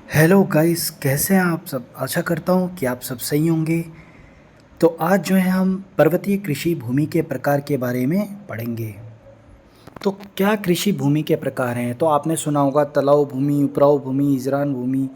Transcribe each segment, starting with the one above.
Hello guys, कैसे हैं आप सब। आशा करता हूँ कि आप सब सही होंगे। तो आज जो है हम पर्वतीय कृषि भूमि के प्रकार के बारे में पढ़ेंगे। तो क्या कृषि भूमि के प्रकार हैं, तो आपने सुना होगा तलाव भूमि, उपराऊ भूमि, इजरान भूमि।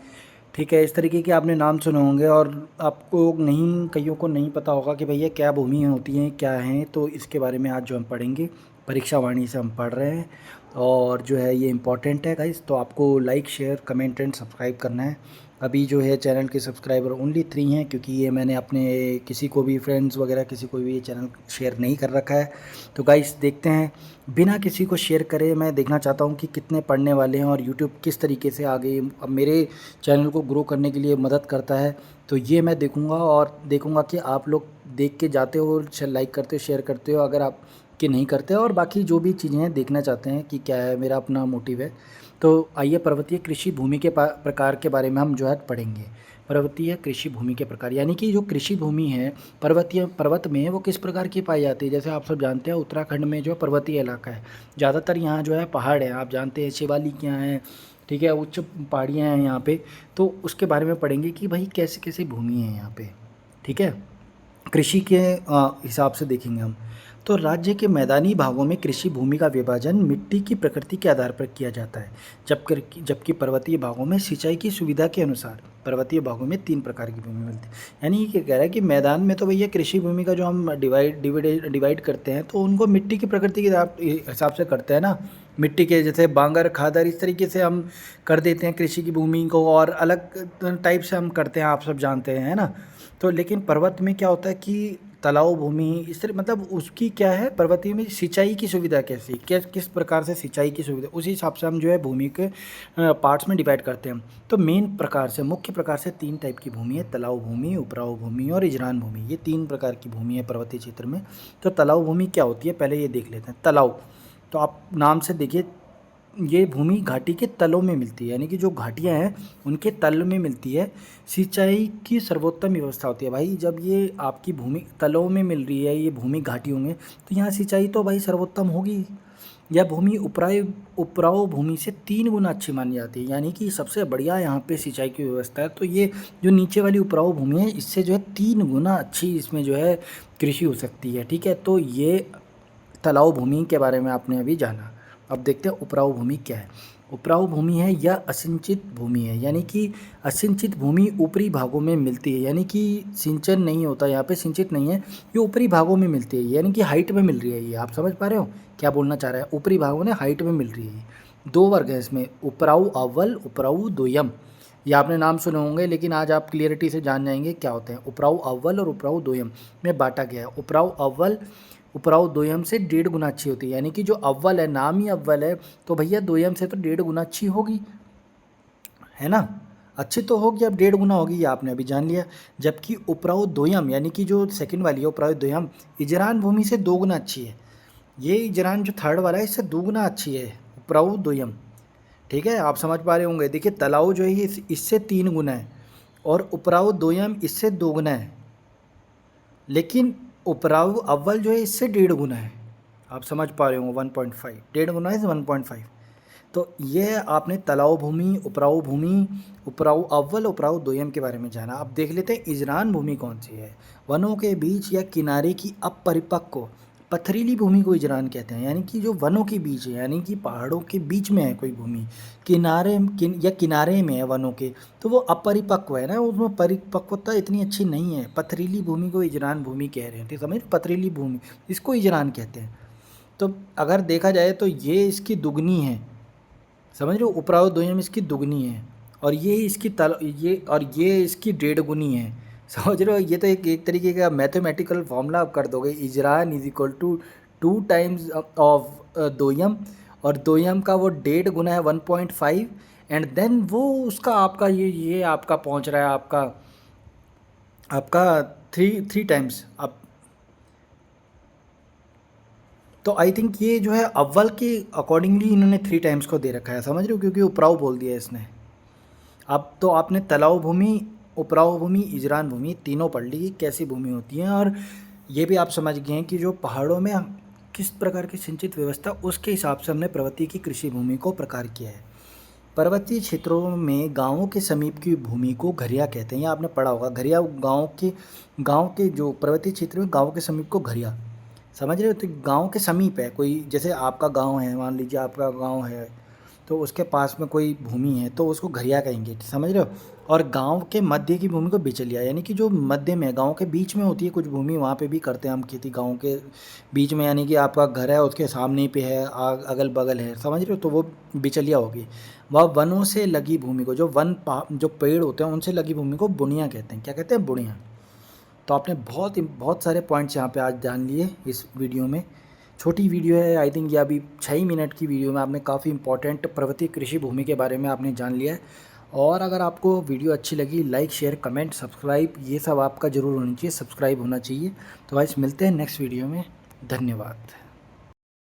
ठीक है, इस तरीके के आपने नाम सुने होंगे और आपको नहीं, कईयों को नहीं पता होगा कि भैया क्या भूमि होती हैं, क्या हैं। तो इसके बारे में आज जो हम पढ़ेंगे, परीक्षा वाणी से हम पढ़ रहे हैं और जो है ये इम्पॉर्टेंट है गाइस। तो आपको like, share, comment and subscribe करना है। अभी जो है चैनल के सब्सक्राइबर ओनली 3 हैं, क्योंकि ये मैंने अपने किसी को भी, फ्रेंड्स वगैरह किसी को भी ये चैनल शेयर नहीं कर रखा है। तो गाइस देखते हैं, बिना किसी को शेयर करे मैं देखना चाहता हूँ कि कितने पढ़ने वाले हैं और यूट्यूब किस तरीके से आगे अब मेरे चैनल को ग्रो करने के लिए मदद करता है। तो ये मैं देखूँगा और देखूँगा कि आप लोग देख के जाते हो, लाइक करते हो, शेयर करते हो। अगर आप कि नहीं करते और बाकी जो भी चीज़ें हैं देखना चाहते हैं कि क्या है, मेरा अपना मोटिव है। तो आइए पर्वतीय कृषि भूमि के प्रकार के बारे में हम जो है पढ़ेंगे। पर्वतीय कृषि भूमि के प्रकार यानी कि जो कृषि भूमि है पर्वतीय, पर्वत में वो किस प्रकार की पाई जाती है। जैसे आप सब जानते हैं उत्तराखंड में जो पर्वतीय इलाका है, ज़्यादातर यहाँ जो है पहाड़ है। आप जानते हैं शिवालिक यहाँ हैं, ठीक है, उच्च पहाड़ियाँ हैं यहाँ पे। तो उसके बारे में पढ़ेंगे कि भाई कैसे कैसे भूमि है यहाँ पे। ठीक है, कृषि के हिसाब से देखेंगे हम। तो राज्य के मैदानी भागों में कृषि भूमि का विभाजन मिट्टी की प्रकृति के आधार पर किया जाता है, जबकि पर्वतीय भागों में सिंचाई की सुविधा के अनुसार पर्वतीय भागों में 3 प्रकार की भूमि मिलती है। यानी ये क्या कह रहा है कि मैदान में तो भैया कृषि भूमि का जो हम डिवाइड करते हैं तो उनको मिट्टी की प्रकृति के हिसाब से करते हैं ना। मिट्टी के जैसे बांगर, खादर, इस तरीके से हम कर देते हैं कृषि की भूमि को, और अलग टाइप से हम करते हैं, आप सब जानते हैं, है ना। तो लेकिन पर्वत में क्या होता है कि तालाब भूमि इस तरह, मतलब उसकी क्या है, पर्वतीय में सिंचाई की सुविधा कैसी, किस प्रकार से सिंचाई की सुविधा, उसी हिसाब से हम जो है भूमि के पार्ट्स में डिवाइड करते हैं। तो मेन प्रकार से, मुख्य प्रकार से 3 टाइप की भूमि है, तालाब भूमि, उपराऊ भूमि और इजरान भूमि। ये 3 प्रकार की भूमि है पर्वतीय क्षेत्र में। तो तालाब भूमि क्या होती है, पहले ये देख लेते हैं। तालाब, तो आप नाम से देखिए, ये भूमि घाटी के तलों में मिलती है, यानी कि जो घाटियाँ हैं उनके तल में मिलती है। सिंचाई की सर्वोत्तम व्यवस्था होती है। भाई जब ये आपकी भूमि तलों में मिल रही है, ये भूमि घाटियों में, तो यहाँ सिंचाई तो भाई सर्वोत्तम होगी। यह भूमि उपराऊ भूमि से 3 गुना अच्छी मानी जाती है, यानी कि सबसे बढ़िया यहाँ पे सिंचाई की व्यवस्था है। तो ये जो नीचे वाली उपराऊ भूमि है, इससे जो है 3 गुना अच्छी इसमें जो है कृषि हो सकती है। ठीक है, तो ये तालाब भूमि के बारे में आपने अभी जाना। अब देखते हैं उपराऊ भूमि क्या है। उपराऊ भूमि है या असिंचित भूमि है, यानी कि असिंचित भूमि ऊपरी भागों में मिलती है, यानी कि सिंचन नहीं होता यहाँ पे, सिंचित नहीं है, ये ऊपरी भागों में मिलती है, यानी कि हाइट में मिल रही है। ये आप समझ पा रहे हो क्या बोलना चाह रहा है, ऊपरी भागों में हाइट में मिल रही है। 2 वर्ग है इसमें, उपराऊ अव्वल, उपराऊ दोयम। ये आपने नाम सुने होंगे, लेकिन आज आप क्लियरिटी से जान जाएंगे क्या होते हैं। उपराऊ अव्वल और उपराऊ दोयम में बांटा गया है। उपराऊ अव्वल उपराऊ दोयम से 1.5 गुना अच्छी होती है, यानी कि जो अव्वल है, नाम ही अव्वल है, तो भैया दोयम से तो 1.5 गुना अच्छी होगी, है ना। अच्छी तो होगी, अब 1.5 गुना होगी, ये आपने अभी जान लिया। जबकि उपराऊ दोयम यानी कि जो सेकंड वाली है उपराऊ दोयम, इजरान भूमि से 2 गुना अच्छी है। ये इजरान जो थर्ड वाला है, इससे 2 गुना अच्छी है उपराऊ दोयम। ठीक है, आप समझ पा रहे होंगे। देखिए तलाऊ जो है इससे 3 गुना है और उपराऊ दोयम इससे 2 गुना है, लेकिन उपराऊ अव्वल जो है इससे 1.5 गुना है। आप समझ पा रहे हो, 1.5, 1.5 गुना है 1.5। तो ये आपने तलाऊ भूमि, उपराऊ भूमि, उपराऊ अव्वल, उपराऊ दोयम के बारे में जाना। अब देख लेते हैं इजरान भूमि कौन सी है। वनों के बीच या किनारे की अपरिपक्व पथरीली भूमि को इजरान कहते हैं, यानी कि जो वनों के बीच है, यानी कि पहाड़ों के बीच में है कोई भूमि, या किनारे में है वनों के, तो वो अपरिपक्व है ना, उसमें परिपक्वता इतनी अच्छी नहीं है। पथरीली भूमि को इजरान भूमि कह रहे हैं, ठीक समझ, पथरीली भूमि इसको इजरान कहते हैं। तो अगर देखा जाए तो ये इसकी दुगनी है, समझ रहे हो, उपराऊ दोयम इसकी दुगनी है, और ये इसकी ये इसकी 1.5 गुनी है। समझ रहे हो, ये तो एक तरीके का मैथमेटिकल फॉर्मूला आप कर दोगे। इजरान is equal to 2 times of दोयम, और दोयम का वो 1.5 गुना है 1.5, एंड देन वो उसका आपका ये आपका पहुंच रहा है आपका आपका 3 टाइम्स आप। तो आई थिंक ये जो है अव्वल के अकॉर्डिंगली इन्होंने 3 टाइम्स को दे रखा है, समझ रहे हो, क्योंकि उपराऊ बोल दिया इसने। अब तो आपने तलाऊ भूमि, उपराऊ भूमि, इजरान भूमि तीनों पढ़ ली कैसी भूमि होती हैं, और ये भी आप समझ गए हैं कि जो पहाड़ों में किस प्रकार की सिंचित व्यवस्था, उसके हिसाब से हमने पर्वतीय की कृषि भूमि को प्रकार किया है। पर्वतीय क्षेत्रों में गाँवों के समीप की भूमि को घरिया कहते हैं। ये आपने पढ़ा होगा, घरिया गाँव के जो पर्वतीय क्षेत्र में गाँव के समीप को घरिया, समझ रहे हो? तो गाँव के समीप है कोई, जैसे आपका गाँव है, मान लीजिए आपका गाँव है, तो उसके पास में कोई भूमि है तो उसको घरिया कहेंगे, समझ रहे हो? और गाँव के मध्य की भूमि को बिचौलिया, यानी कि जो मध्य में, गाँव के बीच में होती है कुछ भूमि, वहाँ पे भी करते हैं हम खेती गाँव के बीच में, यानी कि आपका घर है उसके सामने पे है, अगल बगल है, समझ रहे हो? तो वो बिचौलिया होगी। वह वनों से लगी भूमि को, जो पेड़ होते हैं उनसे लगी भूमि को बुनिया कहते हैं। क्या कहते हैं? बुनिया। तो आपने बहुत सारे पॉइंट्स यहाँ पे आज जान लिए इस वीडियो में। छोटी वीडियो है, आई थिंक ये अभी 6 मिनट की वीडियो में आपने काफ़ी इंपॉर्टेंट पर्वतीय कृषि भूमि के बारे में आपने जान लिया है। और अगर आपको वीडियो अच्छी लगी, लाइक शेयर कमेंट सब्सक्राइब ये सब आपका ज़रूर होना चाहिए, सब्सक्राइब होना चाहिए। तो गाइस मिलते हैं नेक्स्ट वीडियो में, धन्यवाद।